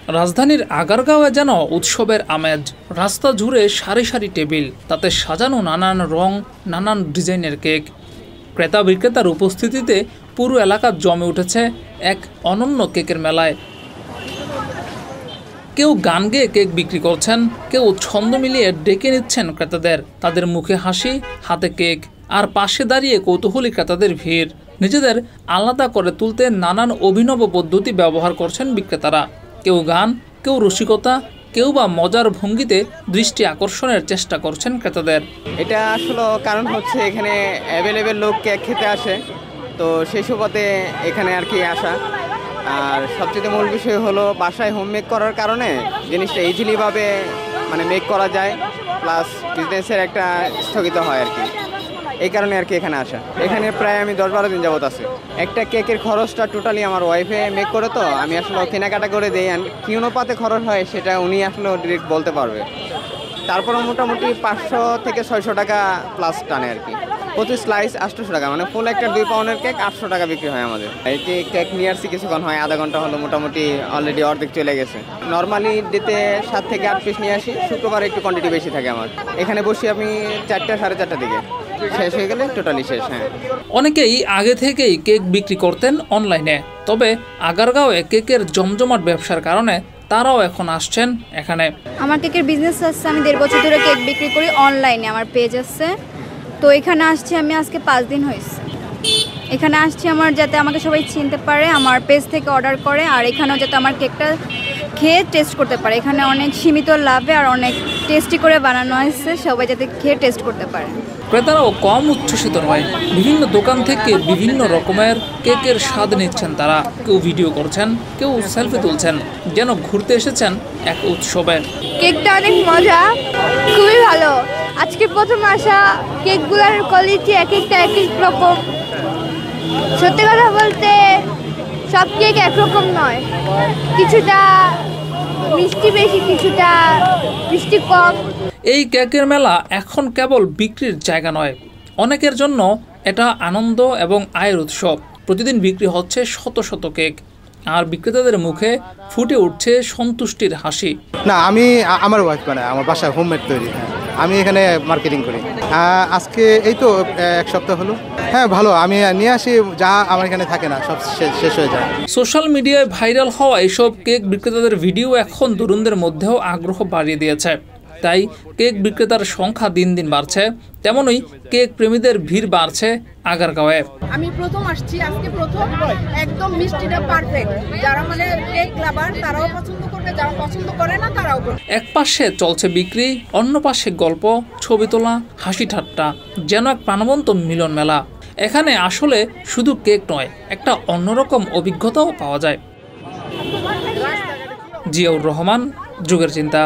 রাজধানীর আগারগাঁওয়ে যেন উৎসবের আমেজ। রাস্তা জুড়ে সারি সারি টেবিল, তাতে সাজানো নানান রং, নানান ডিজাইনের কেক। ক্রেতা বিক্রেতার উপস্থিতিতে পুরো এলাকা জমে উঠেছে এক অনন্য কেকের মেলায়। কেউ গান গেয়ে কেক বিক্রি করছেন, কেউ ছন্দ মিলিয়ে ডেকে নিচ্ছেন ক্রেতাদের। তাদের মুখে হাসি, হাতে কেক, আর পাশে দাঁড়িয়ে কৌতূহলী ক্রেতাদের ভিড়। নিজেদের আলাদা করে তুলতে নানান অভিনব পদ্ধতি ব্যবহার করছেন বিক্রেতারা। কেউ গান, কেউ রসিকতা, কেউ বা মজার ভঙ্গিতে দৃষ্টি আকর্ষণের চেষ্টা করছেন ক্রেতাদের। এটা আসলে কারণ হচ্ছে এখানে অ্যাভেলেবেল লোক কেক খেতে আসে, তো সেই সুবাদে এখানে আর কি আসা। আর সবচেয়ে মূল বিষয় হলো বাসায় হোম মেক করার কারণে জিনিসটা ইজিলিভাবে মেক করা যায়, প্লাস বিজনেসের একটা স্থগিত হয় আর কি। এই কারণে আর কি এখানে আসা। এখানে প্রায় আমি 10-12 দিন যাবত আছি। একটা কেকের খরচটা টোটালি আমার ওয়াইফে মেক করে, তো আমি আসলে কেনাকাটা করে দিই। কি অনুপাতে খরচ হয় সেটা উনি আসলে ডিরেক্ট বলতে পারবে। তারপরে মোটামুটি 500 থেকে 600 টাকা প্লাস টানে আর কি। প্রতি স্লাইস 800 টাকা, ফুল একটা 2 পাউন্ডের কেক 800 টাকা বিক্রি হয় আমাদের। এটি কেক নিয়ে আসছি কিছুক্ষণ হয়, আধা ঘন্টা হলো, মোটামুটি অলরেডি অর্ধেক চলে গেছে। নর্মালি ডেতে 7 থেকে 8 পিস নিয়ে আসি, শুক্রবার একটু কোয়ান্টিটি বেশি থাকে আমার। এখানে বসি আমি 4টা, 4:30 দিকে, শেষ হয়ে গেলে টোটালি শেষ। হ্যাঁ, অনেকেই আগে থেকেই কেক বিক্রি করতেন অনলাইনে, তবে আগারগাঁওয়ে কেকের জমজমাট ব্যবসার কারণে তারাও এখন আসছেন এখানে। আমার কেকের বিজনেস আছে, আমি 1.5 বছর ধরে কেক বিক্রি করি অনলাইনে, আমার পেজ আছে। তো এখানে আসছি আমি আজকে 5 দিন হয়েছে। এখানে আসছি আমার যাতে আমাকে সবাই চিনতে পারে, আমার পেজ থেকে অর্ডার করে, আর এখানেও যাতে আমার কেকটা খেয়ে টেস্ট করতে পারে। এখানে অনেক সীমিত লাভে আর অনেক টেস্টি করে বানানো হয়েছে, সবাই যাতে খেয়ে টেস্ট করতে পারে। ক্রেতারাও কম উচ্ছ্বসিত নয়। বিভিন্ন দোকান থেকে বিভিন্ন রকমের কেকের স্বাদ নিচ্ছেন তারা। কেউ ভিডিও করছেন, কেউ সেলফি তুলছেন, যেন ঘুরতে এসেছেন এক উৎসবে। কেকটা অনেক মজা, খুবই ভালো। আজকে প্রথম আসা, কেকগুলোর কোয়ালিটি এক একটা এক এক রকম। সত্যি কথা বলতে সব কেক একরকম নয়, কিছুটা মিষ্টি বেশি, কিছুটা মিষ্টি কম। এই কেকের মেলা এখন কেবল বিক্রির জায়গা নয়, অনেকের জন্য এটা আনন্দ এবং আয়ের উৎস। প্রতিদিন বিক্রি হচ্ছে শত শত কেক, আর বিক্রেতাদের মুখে ফুটে উঠছে সন্তুষ্টির হাসি। না, আমি আমার ওয়াইফ বানায়, আমার বাসায় হোমমেড তৈরি। আমি এখানে মার্কেটিং করি। আজকে এই তো 1 সপ্তাহ হলো। হ্যাঁ, ভালো। আমি নিয়ে আসি, যা আমার এখানে থাকে না সব শেষ হয়ে যায়। সোশ্যাল মিডিয়ায় ভাইরাল হওয়া এইসব কেক বিক্রেতাদের ভিডিও এখন তরুণদের মধ্যেও আগ্রহ বাড়িয়ে দিয়েছে। তাই কেক বিক্রেতার সংখ্যা দিন দিন বাড়ছে, তেমনই কেক প্রেমীদের ভিড় বাড়ছে আগারগাঁওয়ে। আমি প্রথম আসছি, আজকে প্রথম। একদম মিষ্টিটা পারফেক্ট। যারা কেক লাভার তারাও পছন্দ করবে, যারা পছন্দ করে না তারাও করবে। এক পাশে চলছে বিক্রি, অন্য পাশে গল্প, ছবি তোলা, হাসি ঠাট্টা, যেন এক প্রাণবন্ত মিলন মেলা। এখানে আসলে শুধু কেক নয়, একটা অন্যরকম অভিজ্ঞতাও পাওয়া যায়। জিয়াউর রহমান, যুগের চিন্তা।